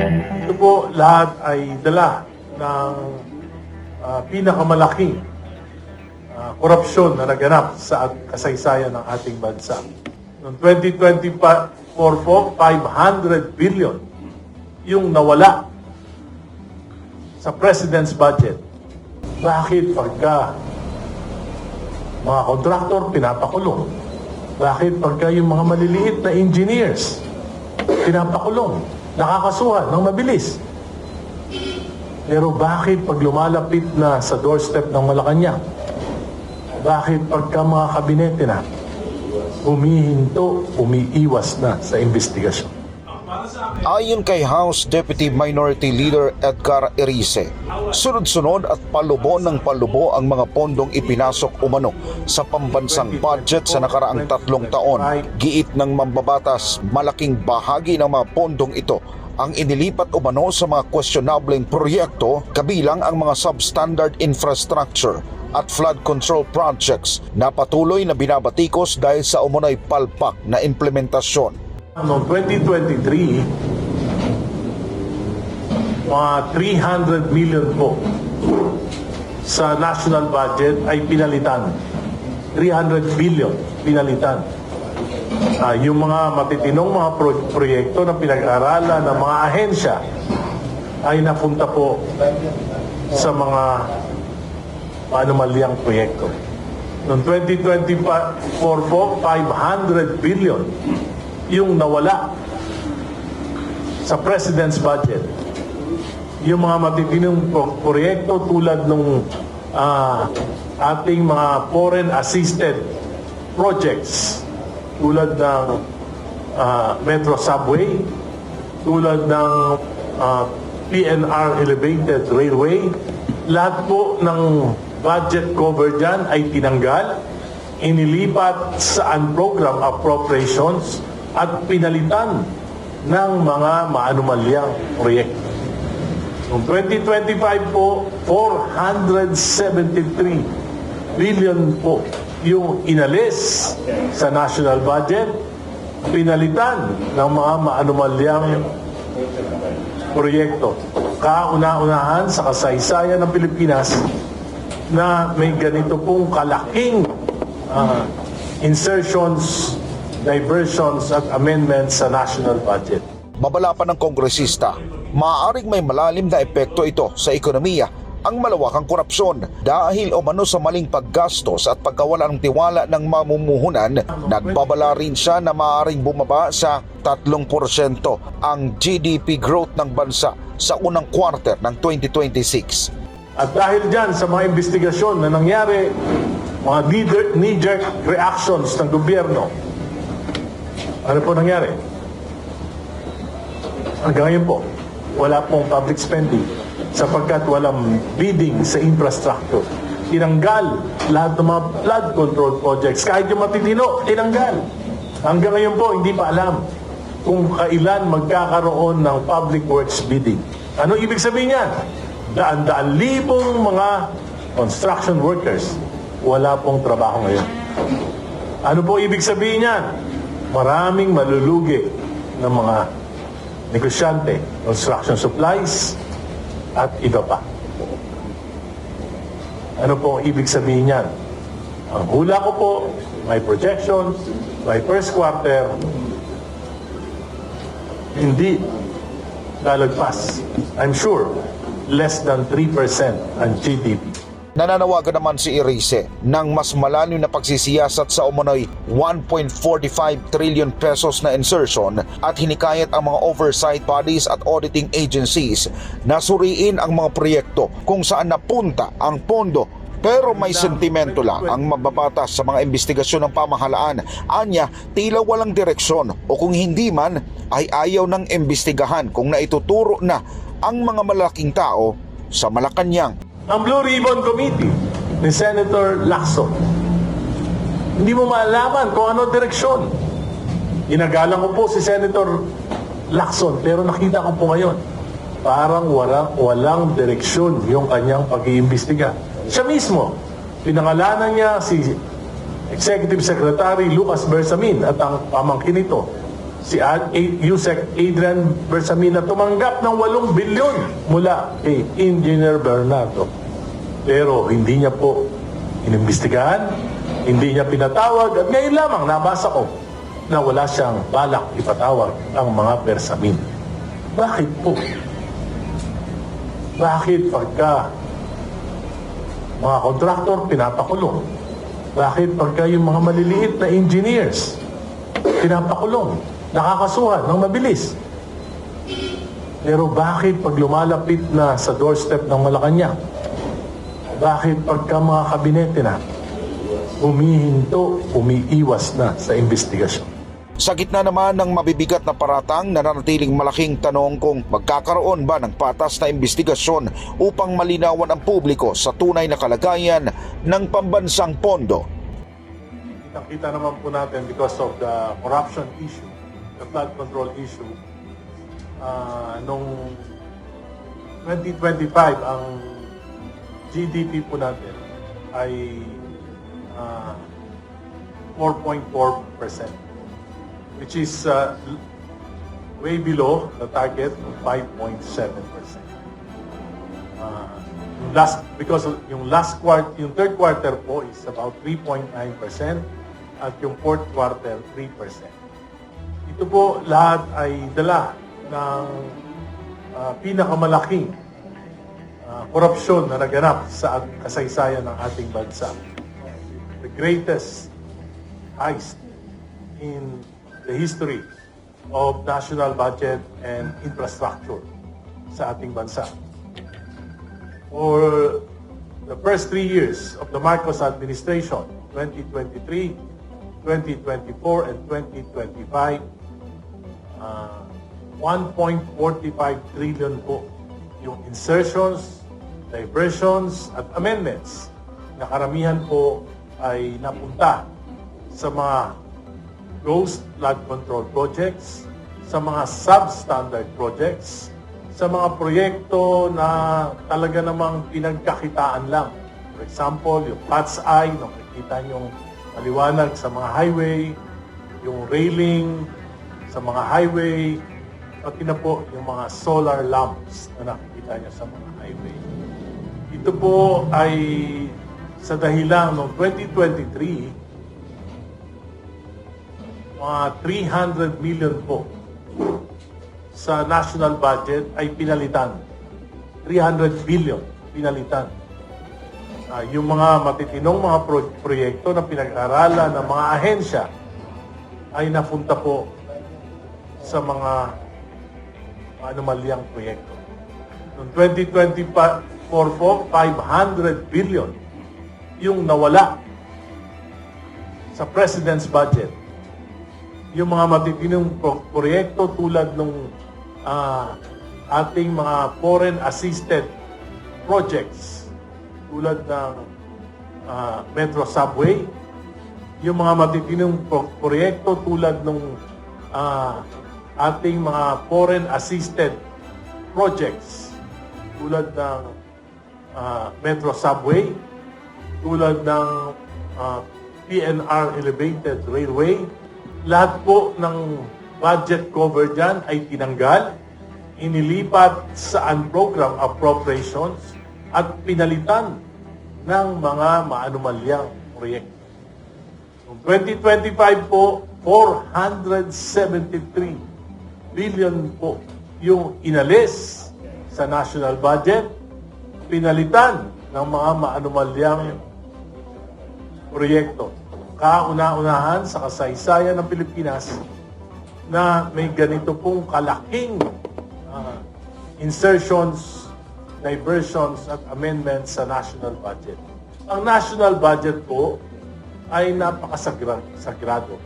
Ito po lahat ay dala ng pinakamalaking korupsyon na naganap sa kasaysayan ng ating bansa. Noong 2024 po, 500 billion yung nawala sa President's budget. Bakit pagka mga kontraktor pinapakulong? Bakit pagka yung mga maliliit na engineers pinapakulong? Nakakasuhan ng mabilis. Pero bakit pag lumalapit na sa doorstep ng Malacanang? Bakit pagka mga kabinete na humihinto, umiiwas na sa investigasyon? Ayon kay House Deputy Minority Leader Edgar Erice, sunod-sunod at palubo ng palubo ang mga pondong ipinasok umano sa pambansang budget sa nakaraang 3 taon. Giit ng mambabatas, malaking bahagi ng mga pondong ito ang inilipat umano sa mga questionableng proyekto, kabilang ang mga substandard infrastructure at flood control projects na patuloy na binabatikos dahil sa umunoy palpak na implementasyon. Noong 2023, mga 300 million po sa national budget ay pinalitan. 300 billion pinalitan. Yung mga matitinong mga proyekto na pinag-aralan ng mga ahensya ay napunta po sa mga anomalyang proyekto. Noong 2024 po, 500 billion yung nawala sa President's budget. Yung mga matitinong proyekto tulad ng ating mga foreign assisted projects, tulad ng Metro Subway, tulad ng PNR Elevated Railway, lahat po ng budget cover dyan ay tinanggal, inilipat sa unprogrammed appropriations at pinalitan ng mga maanumalyang proyekto. Noong 2025 po, 473 billion po yung inalis sa national budget, pinalitan ng mga maanumalyang proyekto. Kauna-unahan sa kasaysayan ng Pilipinas na may ganito pong kalaking insertions, diversions at amendments sa national budget. Babala pa ng kongresista, maaaring may malalim na epekto ito sa ekonomiya ang malawakang korupsyon dahil umano sa maling paggastos at pagkawala ng tiwala ng mamumuhunan. Nagbabala rin siya na maaaring bumaba sa 3% ang GDP growth ng bansa sa unang quarter ng 2026. At dahil dyan sa mga investigasyon na nangyari, mga knee-jerk reactions ng gobyerno, ano po nangyari? Hanggang ngayon po, wala pong public spending sapagkat walang bidding sa infrastructure. Tinanggal lahat ng mga flood control projects. Kahit yung matitino, tinanggal. Hanggang ngayon po, hindi pa alam kung kailan magkakaroon ng public works bidding. Ano ibig sabihin yan? Daan-daan libong mga construction workers wala pong trabaho ngayon. Ano po ibig sabihin yan? Maraming malulugi ng mga negosyante, construction supplies, at iba pa. Ano po ang ibig sabihin yan? Ang hula ko po, may projections, by first quarter, hindi lalagpas. I'm sure, less than 3% ang GDP. Nananawagan naman si Erice ng mas malalim na pagsisiyasat sa umunoy 1.45 trillion pesos na insertion at hinikayat ang mga oversight bodies at auditing agencies na suriin ang mga proyekto kung saan napunta ang pondo. Pero may sentimento lang ang mababatas sa mga investigasyon ng pamahalaan. Anya, tila walang direksyon o kung hindi man ay ayaw ng imbestigahan kung naituturo na ang mga malaking tao sa Malacanang. Ang Blue Ribbon Committee ni Senator Lacson, hindi mo maalaman kung ano direksyon. Inagalang ko po si Senator Lacson, pero nakita ko po ngayon, parang walang direksyon yung kanyang pag-iimbestiga. Siya mismo, pinangalanan niya si Executive Secretary Lucas Bersamin at ang pamangkin nito, si Yusek Adrian Bersamina tumanggap ng 8 bilyon mula kay Engineer Bernardo. Pero hindi niya po inimbestigahan, hindi niya pinatawag, at ngayon lamang nabasa ko na wala siyang balak ipatawag ang mga Bersamin. Bakit po? Bakit pagka mga kontraktor pinapakulong? Bakit pagka yung mga maliliit na engineers pinapakulong, nakakasuhan ng mabilis? Pero bakit pag lumalapit na sa doorstep ng Malacanang, bakit pagka mga kabinete na humihinto, umiiwas na sa investigasyon? Sa gitna naman ng mabibigat na paratang, nananatiling malaking tanong kung magkakaroon ba ng patas na investigasyon upang malinawan ang publiko sa tunay na kalagayan ng pambansang pondo. Kita naman po natin because of the corruption issue, the flood control issue, nung 2025 ang GDP po natin ay 4.4%, which is way below the target of 5.7%. Because yung yung third quarter po is about 3.9% at yung fourth quarter 3%. Ito po lahat ay dala ng pinakamalaking korupsyon na naganap sa kasaysayan ng ating bansa. The greatest heist in the history of national budget and infrastructure sa ating bansa. For the first 3 years of the Marcos administration, 2023, 2024, and 2025, 1.45 trillion po yung insertions, diversions, at amendments na karamihan po ay napunta sa mga ghost flood control projects, sa mga substandard projects, sa mga proyekto na talaga namang pinagkakitaan lang. For example, yung PATS Eye, nakikita nyo maliwanag sa mga highway, yung railing sa mga highway, pati na po yung mga solar lamps na nakikita nyo sa mga highway. Ito po ay sa dahilan noong 2023, mga 300 million po sa national budget ay pinalitan. 300 billion pinalitan. Yung mga matitinong mga proyekto na pinag-aralan ng mga ahensya ay napunta po sa mga anomalyang proyekto. Noong 2024 po, 500 billion yung nawala sa President's budget. Yung mga matitinong proyekto tulad nung ating mga foreign assisted projects tulad ng Metro Subway, yung mga matitinong proyekto tulad nung ating mga foreign assisted projects tulad ng Metro Subway, tulad ng PNR Elevated Railway. Lahat po ng budget cover dyan ay tinanggal, inilipat sa unprogrammed appropriations at pinalitan ng mga maanumalyang proyekto. Noong 2025 po, 473 billion po yung inalis sa national budget, pinalitan ng mga maanumalyang proyekto. Kauna-unahan sa kasaysayan ng Pilipinas na may ganito pong kalaking insertions, diversions at amendments sa national budget. Ang national budget po ay napakasagrado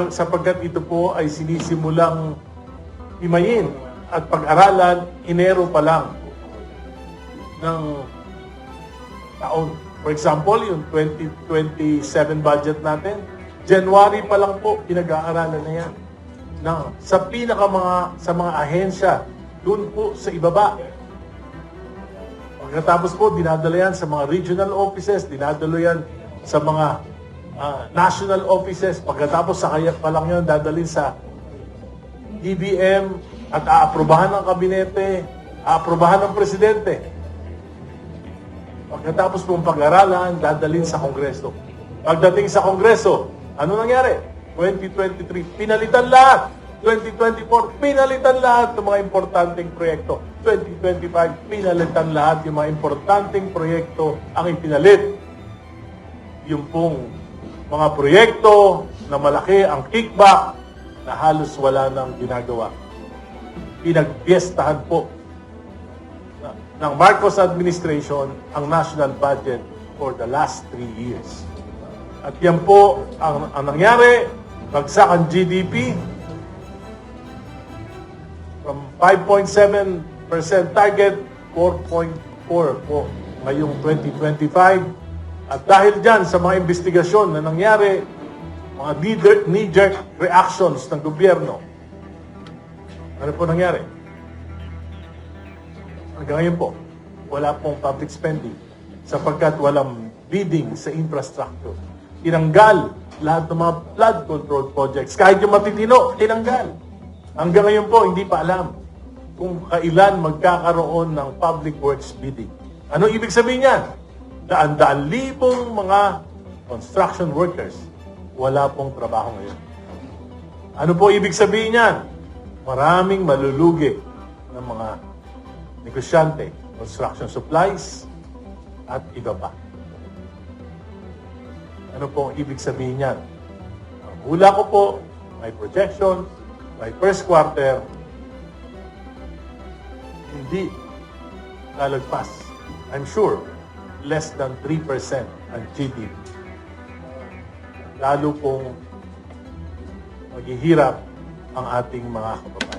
sapagkat ito po ay sinisimulang himayin at pag-aralan Enero pa lang ng taon. For example, yung 2027 budget natin, January pa lang po pinag-aaralan na yan. Sa mga ahensya, doon po sa ibaba. Pagkatapos po, dinadala yan sa mga regional offices, dinadala yan sa mga national offices. Pagkatapos, sa kaya pa lang yan dadalhin sa DBM at aaprubahan ng kabinete, aaprubahan ng presidente. Pagkatapos pong pag-aralan, dadalhin sa Kongreso. Pagdating sa Kongreso, ano nangyari? 2023, pinalitan lahat. 2024, pinalitan lahat ng mga importanteng proyekto. 2025, pinalitan lahat yung mga importanteng proyekto ang ipinalit. Yung pong mga proyekto na malaki ang kickback na halos wala nang ginagawa. Pinagpiestahan po ng Marcos administration ang national budget for the last 3 years. At yan po ang nangyari, bagsak ang GDP from 5.7% target, 4.4 po ngayong 2025. At dahil dyan sa mga investigasyon na nangyari, mga knee-jerk reactions ng gobyerno, ano po nangyari? Hanggang ngayon po, wala pong public spending sapagkat walang bidding sa infrastructure. Tinanggal lahat ng mga flood control projects. Kahit yung matitino, tinanggal. Hanggang ngayon po, hindi pa alam kung kailan magkakaroon ng public works bidding. Ano ibig sabihin yan? Daan-daan libong mga construction workers, wala pong trabaho ngayon. Ano po ibig sabihin yan? Maraming malulugi ng mga negosyante, construction supplies, at iba pa. Ano po ang ibig sabihin yan? Ang hula ko po, may projection, by first quarter, hindi lalagpas. I'm sure, less than 3% ang GDP. Lalo pong maghihirap ang ating mga kababayan.